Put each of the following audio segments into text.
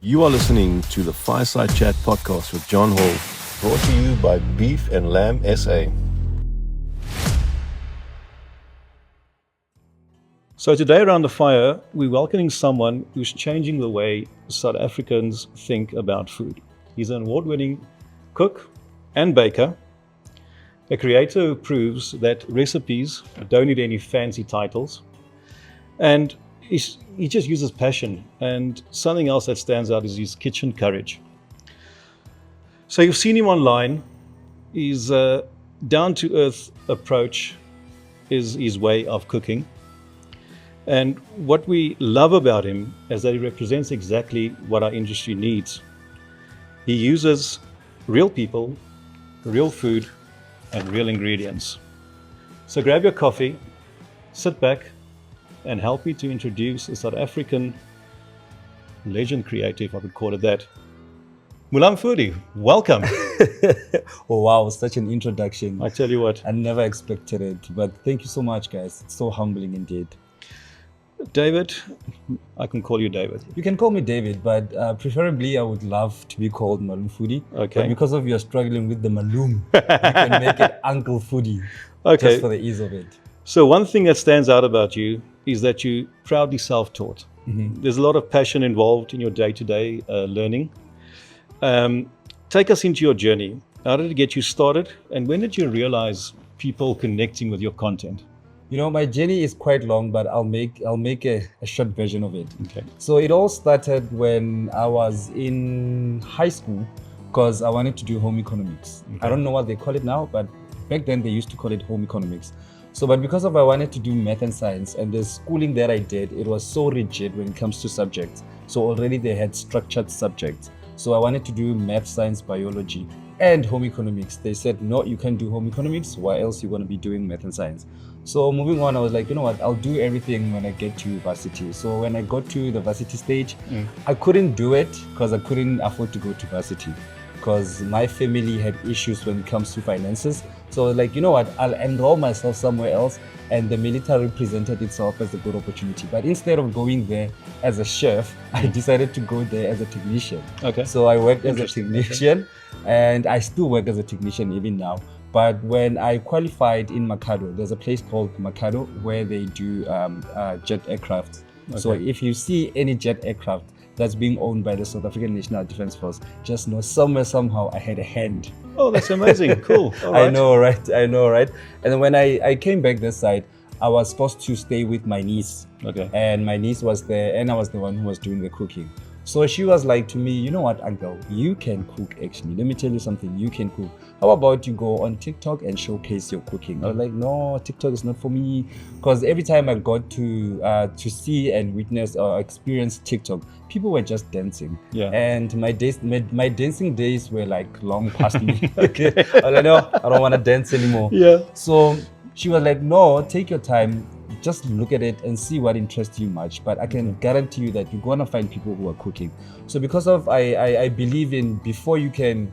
You are listening to the Fireside Chat podcast with John Hall, brought to you by Beef and Lamb SA. So today around the fire, we're welcoming someone who's changing the way South Africans think about food. He's an award-winning cook and baker, a creator who proves that recipes don't need any fancy titles, and he just uses passion. And something else that stands out is his kitchen courage. So you've seen him online. His down-to-earth approach is his way of cooking. And what we love about him is that he represents exactly what our industry needs. He uses real people, real food, and real ingredients. So grab your coffee, sit back, and help me to introduce a South African legend creator, if I could call it that. Malum Foodie, welcome. Oh wow, such an introduction. I tell you what. I never expected it, but thank you so much, guys. It's so humbling indeed. David, I can call you David. You can call me David, but preferably I would love to be called Malum Foodie. Okay. But because of you're struggling with the Malum, you can make it Uncle Foodie. Okay. Just for the ease of it. So one thing that stands out about you is that you proudly self-taught. Mm-hmm. There's a lot of passion involved in your day-to-day learning. Take us into your journey. How did it get you started? And when did you realize people connecting with your content? You know, my journey is quite long, but I'll make a short version of it. Okay. So it all started when I was in high school because I wanted to do home economics. Okay. I don't know what they call it now, but back then they used to call it home economics. So, but because of I wanted to do math and science, and the schooling that I did, it was so rigid when it comes to subjects. So already they had structured subjects. So I wanted to do math, science, biology, and home economics. They said, no, you can't do home economics. Why else you going to be doing math and science? So moving on, I was like, you know what, I'll do everything when I get to varsity. So when I got to the varsity stage, I couldn't do it because I couldn't afford to go to varsity because my family had issues when it comes to finances. So I was like, you know what, I'll enroll myself somewhere else. And the military presented itself as a good opportunity. But instead of going there as a chef, I decided to go there as a technician. Okay. So I worked as a technician, and I still work as a technician even now. But when I qualified in Makado, there's a place called Makado where they do jet aircraft. Okay. So if you see any jet aircraft that's being owned by the South African National Defence Force, just know somewhere, somehow I had a hand. Oh, that's amazing. Cool. All right. I know, right? And then when I came back this side, I was supposed to stay with my niece. Okay. And my niece was there, and I was the one who was doing the cooking. So she was like to me, you know what, uncle, you can cook actually. Let me tell you something, you can cook. How about you go on TikTok and showcase your cooking? I was like, no, TikTok is not for me. Because every time I got to see and witness or experience TikTok, people were just dancing. Yeah. And my dancing days were like long past me. Okay. I was like, no, I don't want to dance anymore. Yeah. So she was like, no, take your time. Just look at it and see what interests you much. But I can guarantee you that you're going to find people who are cooking. So because of, I believe in before you can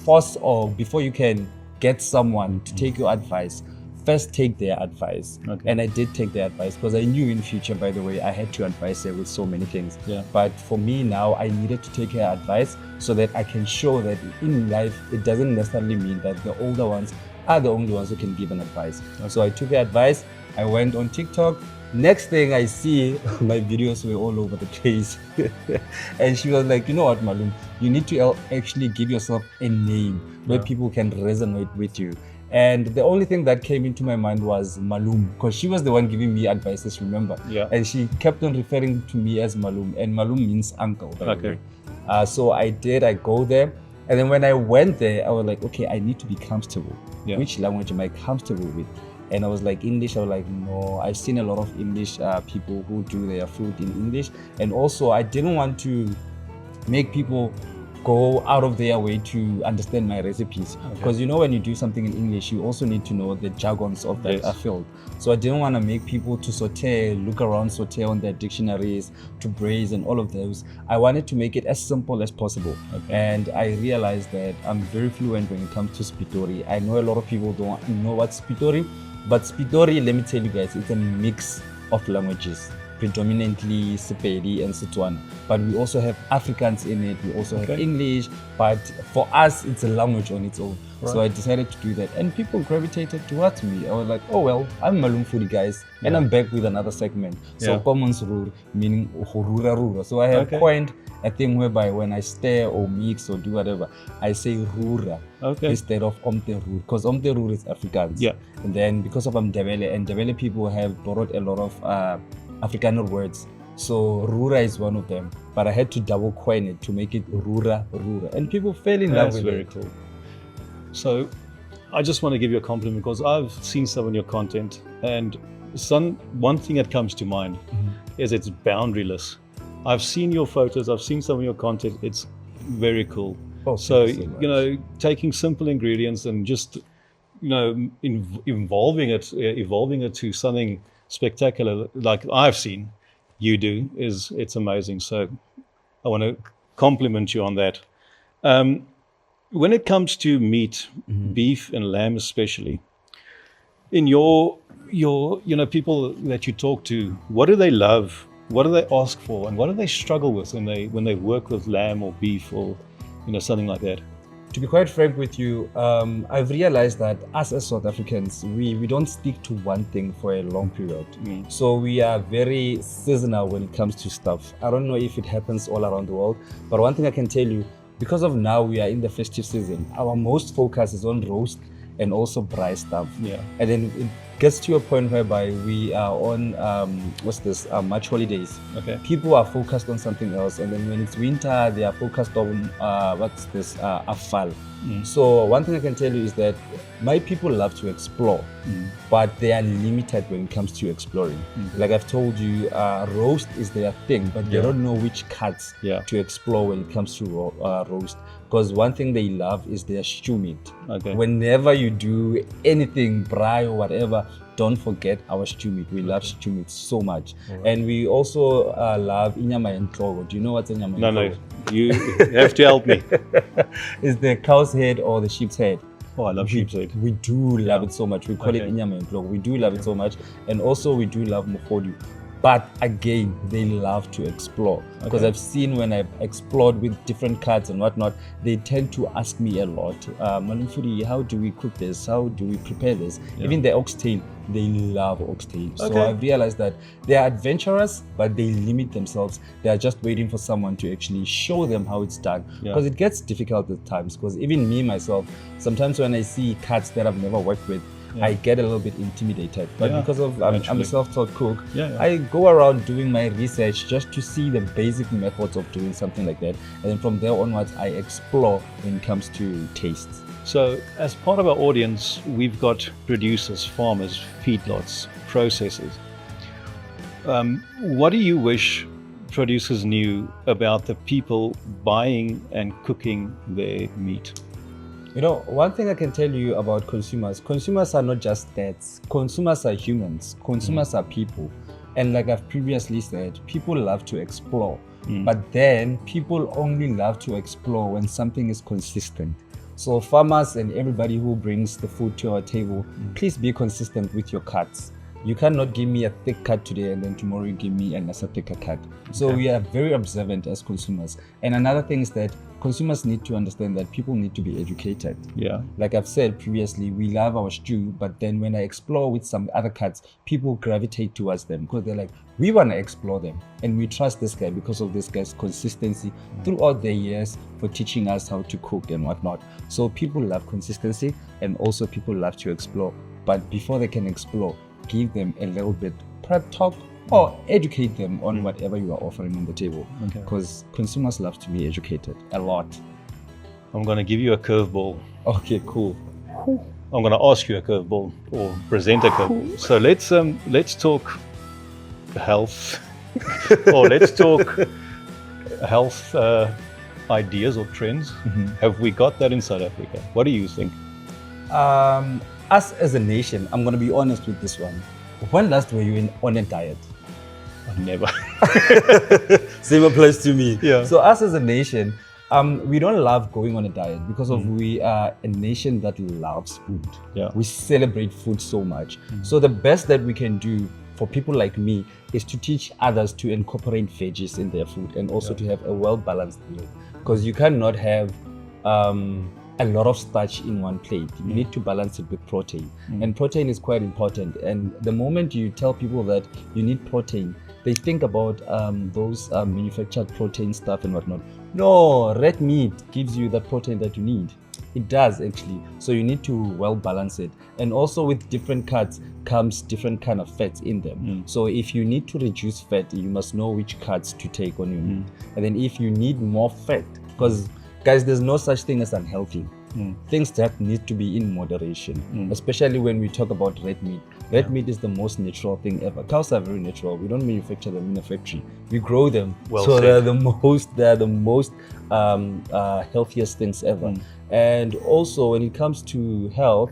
force or before you can get someone to take your advice, first take their advice. Okay. And I did take their advice because I knew in future, by the way, I had to advise her with so many things. Yeah. But for me now, I needed to take her advice so that I can show that in life, it doesn't necessarily mean that the older ones are the only ones who can give an advice. Okay. So I took her advice. I went on TikTok. Next thing I see, my videos were all over the place. And she was like, you know what, Malum, you need to actually give yourself a name where people can resonate with you. And the only thing that came into my mind was Malum, because she was the one giving me advices, remember? Yeah. And she kept on referring to me as Malum, and Malum means uncle, by the way. So I go there. And then when I went there, I was like, okay, I need to be comfortable. Yeah. Which language am I comfortable with? And I was like, English. I was like, no, I've seen a lot of English people who do their food in English. And also, I didn't want to make people go out of their way to understand my recipes. Because you know, when you do something in English, you also need to know the jargons of that field. So I didn't want to make people to look around, saute on their dictionaries, to braise and all of those. I wanted to make it as simple as possible. And I realized that I'm very fluent when it comes to Spitori. I know a lot of people don't know what's Spitori, but Spitori, let me tell you guys, it's a mix of languages. predominantly Sepedi and Setswana, but we also have Afrikaans in it. We also have English, but for us, it's a language on its own. Right. So I decided to do that, and people gravitated towards me. I was like, oh well, I'm Malum Foodie, guys, and I'm back with another segment. So Commons Rur, meaning Rura Rura. So I have coined a thing whereby when I stir or mix or do whatever, I say Rura instead of Omte Rur, because Omte Rur is Afrikaans. Yeah. And then because of Ndebele, and Ndebele people have borrowed a lot of Afrikaner words. So Rura is one of them, but I had to double coin it to make it Rura Rura, and people fell in love with it. That's very cool. So I just want to give you a compliment because I've seen some of your content, and one thing that comes to mind is it's boundaryless. I've seen your photos, I've seen some of your content, it's very cool. Oh, so you know, taking simple ingredients and just, you know, evolving it to something spectacular like I've seen you do, it's amazing. So I want to compliment you on that. When it comes to meat, beef and lamb especially, in your people that you talk to, what do they love? What do they ask for? And what do they struggle with when they work with lamb or beef or something like that? To be quite frank with you, I've realized that us as South Africans, we don't stick to one thing for a long period. So we are very seasonal when it comes to stuff. I don't know if it happens all around the world, but one thing I can tell you, because of now we are in the festive season, our most focus is on roast and also braai stuff. Yeah. And then it gets to a point whereby we are on March holidays. Okay. People are focused on something else, and then when it's winter, they are focused on afal. So one thing I can tell you is that my people love to explore, but they are limited when it comes to exploring. Like I've told you, roast is their thing, but they don't know which cuts to explore when it comes to roast. Because one thing they love is their stew meat. Okay. Whenever you do anything, braai or whatever, don't forget our stew meat. We love stew meat so much. Right. And we also love inyama entloko. Do you know what's inyama entloko? No, you have to help me. It's the cow's head or the sheep's head. Oh, I love sheep's head. We do love it so much. We call it inyama entloko. We do love it so much. And also we do love mofodu. But again, they love to explore. Because I've seen when I've explored with different cuts and whatnot, they tend to ask me a lot, Malum Foodie, how do we cook this? How do we prepare this? Even the oxtail, they love oxtail. So I've realized that they are adventurous, but they limit themselves. They are just waiting for someone to actually show them how it's done. Because it gets difficult at times. Because even me, myself, sometimes when I see cuts that I've never worked with, I get a little bit intimidated, but because of I'm a self-taught cook, I go around doing my research just to see the basic methods of doing something like that, and then from there onwards I explore when it comes to tastes. So as part of our audience, we've got producers, farmers, feedlots, processors. What do you wish producers knew about the people buying and cooking their meat? You know, one thing I can tell you about consumers are not just stats. Consumers are humans. Consumers are people. And like I've previously said, people love to explore. But then people only love to explore when something is consistent. So farmers and everybody who brings the food to our table, please be consistent with your cuts. You cannot give me a thick cut today and then tomorrow you give me a lesser thicker cut. So we are very observant as consumers. And another thing is that consumers need to understand that people need to be educated. Yeah. Like I've said previously, we love our stew, but then when I explore with some other cuts, people gravitate towards them because they're like, we want to explore them. And we trust this guy because of this guy's consistency throughout the years for teaching us how to cook and whatnot. So people love consistency and also people love to explore. But before they can explore, give them a little bit prep talk or educate them on whatever you are offering on the table, because consumers love to be educated a lot. I'm going to give you a curveball. Okay, cool. I'm going to ask you a curveball or present a curveball. So let's talk health or let's talk health ideas or trends. Have we got that in South Africa? What do you think? Us as a nation, I'm going to be honest with this one. When last were you on a diet? Never. Same applies to me. Yeah. So us as a nation, we don't love going on a diet because of we are a nation that loves food. Yeah. We celebrate food so much. So the best that we can do for people like me is to teach others to incorporate veggies in their food and also to have a well-balanced meal, because you cannot have a lot of starch in one plate. You need to balance it with protein, and protein is quite important. And the moment you tell people that you need protein, they think about those manufactured protein stuff and whatnot. No, red meat gives you the protein that you need. It does actually. So you need to well balance it. And also with different cuts comes different kind of fats in them. So if you need to reduce fat, you must know which cuts to take on your meat. And then if you need more fat, because guys, there's no such thing as unhealthy. Things that need to be in moderation, especially when we talk about red meat. Red meat is the most natural thing ever. Cows are very natural. We don't manufacture them in a factory. We grow them. So they're the most healthiest things ever. And also when it comes to health,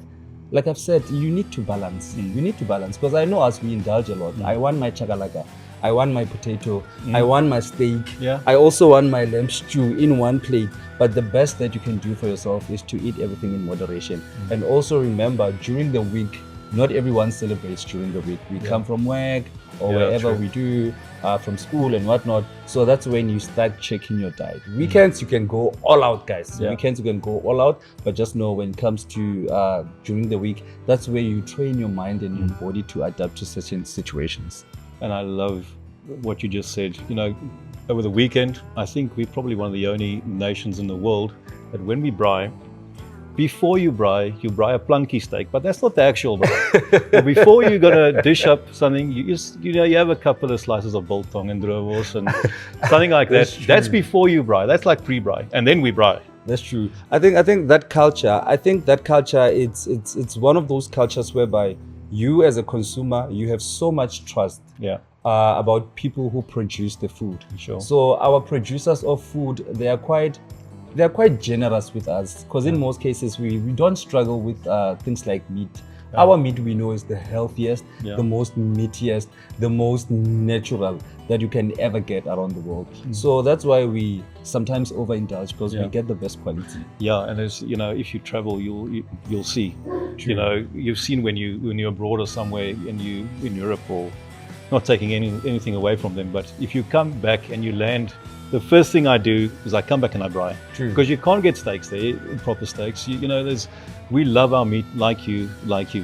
like I've said, you need to balance. You need to balance, because I know as we indulge a lot. I want my chakalaka, I want my potato, I want my steak, I also want my lamb stew in one plate. But the best that you can do for yourself is to eat everything in moderation. And also remember, during the week, not everyone celebrates during the week. We come from work or wherever we do, from school and whatnot. So that's when you start checking your diet. Weekends, you can go all out, guys. Weekends, you can go all out. But just know when it comes to during the week, that's where you train your mind and your body to adapt to certain situations. And I love what you just said. You know, over the weekend, I think we're probably one of the only nations in the world that when we braai, before you braai a plunky steak, but that's not the actual braai. But before you're gonna dish up something, you have a couple of slices of biltong and droewors and something like that. That's before you braai. That's like pre-braai, and then we braai. That's true. I think that culture. It's one of those cultures whereby you as a consumer, you have so much trust. About people who produce the food. So our producers of food, they are quite generous with us, because in most cases we don't struggle with things like meat. Our meat, we know, is the healthiest, the most meatiest, the most natural that you can ever get around the world. So that's why we sometimes overindulge, because we get the best quality. And as you know, if you travel, you'll see. You know, you've seen when you're abroad or somewhere in Europe, or not taking anything away from them, but if you come back and you land, the first thing I do is I come back and I braai. Because you can't get steaks there, proper steaks. We love our meat like you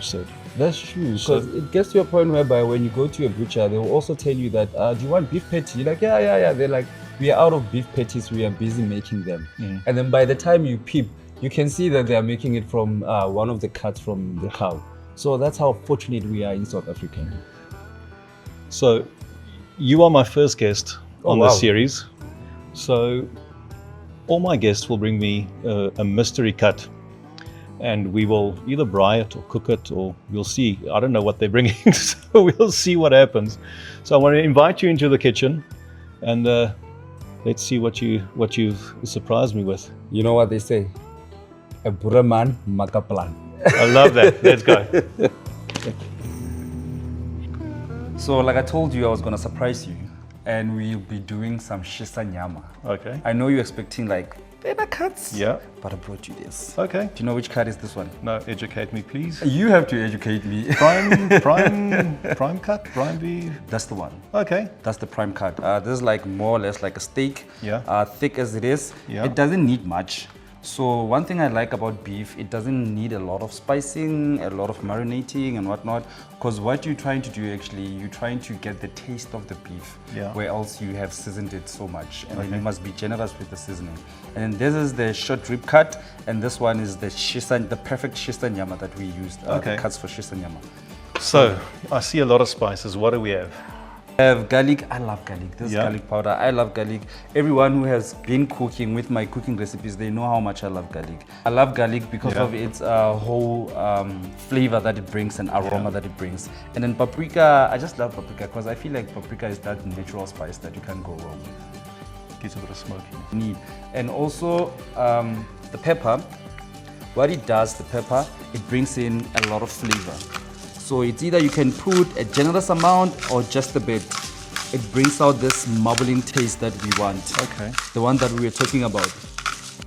said. That's true, because it gets to a point whereby when you go to a butcher, they will also tell you that, do you want beef patty? You're like, yeah. They're like, we are out of beef patties, we are busy making them. And then by the time you peep, you can see that they are making it from one of the cuts from the cow. So that's how fortunate we are in South Africa. So you are my first guest on this series. So all my guests will bring me a mystery cut, and we will either braai it or cook it, or we'll see. I don't know what they're bringing, so we'll see what happens. So I want to invite you into the kitchen, and let's see what you've surprised me with. You know what they say? A boere man maak 'n plan. I love that. Let's go. So like I told you, I was gonna surprise you, and we'll be doing some shisa nyama. Okay. I know you're expecting like better cuts. But I brought you this. Okay. Do you know which cut is this one? No, educate me, please. You have to educate me. Prime cut, prime beef. That's the one. Okay. That's the prime cut. This is like more or less like a steak. Thick as it is. It doesn't need much. So one thing I like about beef, it doesn't need a lot of spicing, a lot of marinating and whatnot, because what you're trying to do actually, you're trying to get the taste of the beef, where else you have seasoned it so much, and then you must be generous with the seasoning. And then this is the short rib cut, and this one is the perfect shisa nyama that we used, the cuts for shisa nyama. So I see a lot of spices. What do we have? I have garlic. I love garlic. This is garlic powder. I love garlic. Everyone who has been cooking with my cooking recipes, they know how much I love garlic. I love garlic because of its whole flavor that it brings and aroma that it brings. And then paprika, I just love paprika because I feel like paprika is that natural spice that you can't go wrong with. Gives a bit of smoky. And also the pepper, what it does, the pepper, it brings in a lot of flavor. So it's either you can put a generous amount or just a bit. It brings out this marbling taste that we want. Okay. The one that we were talking about.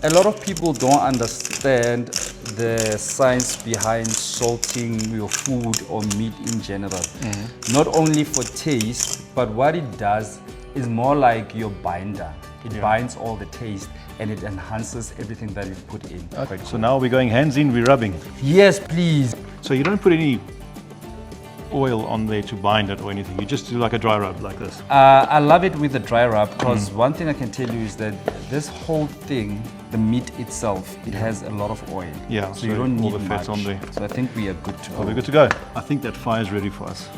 A lot of people don't understand the science behind salting your food or meat in general. Not only for taste, but what it does is more like your binder. It binds all the taste and it enhances everything that you've put in. Okay, so now we're going hands in, we're rubbing. Yes, please. So you don't put any oil on there to bind it or anything. You just do like a dry rub like this. I love it with the dry rub because one thing I can tell you is that this whole thing, the meat itself, it has a lot of oil. Yeah, so you don't all need the fats much. on there. So I think we are good to go. We're good to go. I think that fire's ready for us.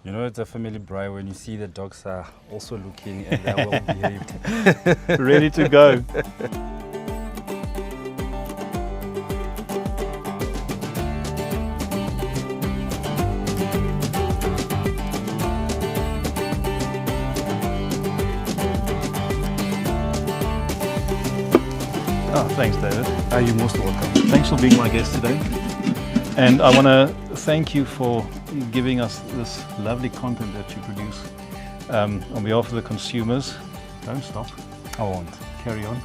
You know, it's a family braai when you see the dogs are also looking and they're well behaved. Ready to go. Oh, thanks, David. You're most welcome. Thanks for being my guest today. And I want to thank you for giving us this lovely content that you produce. On behalf of the consumers, don't stop. I won't. Carry on.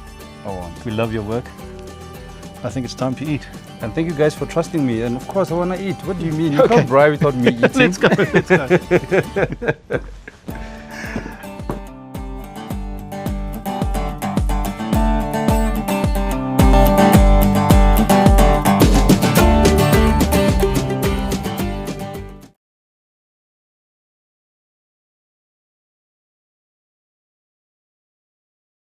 I won't. We love your work. I think it's time to eat. And thank you guys for trusting me. And of course, I want to eat. What do you mean? You can't braai without me eating. Let's go. Let's go.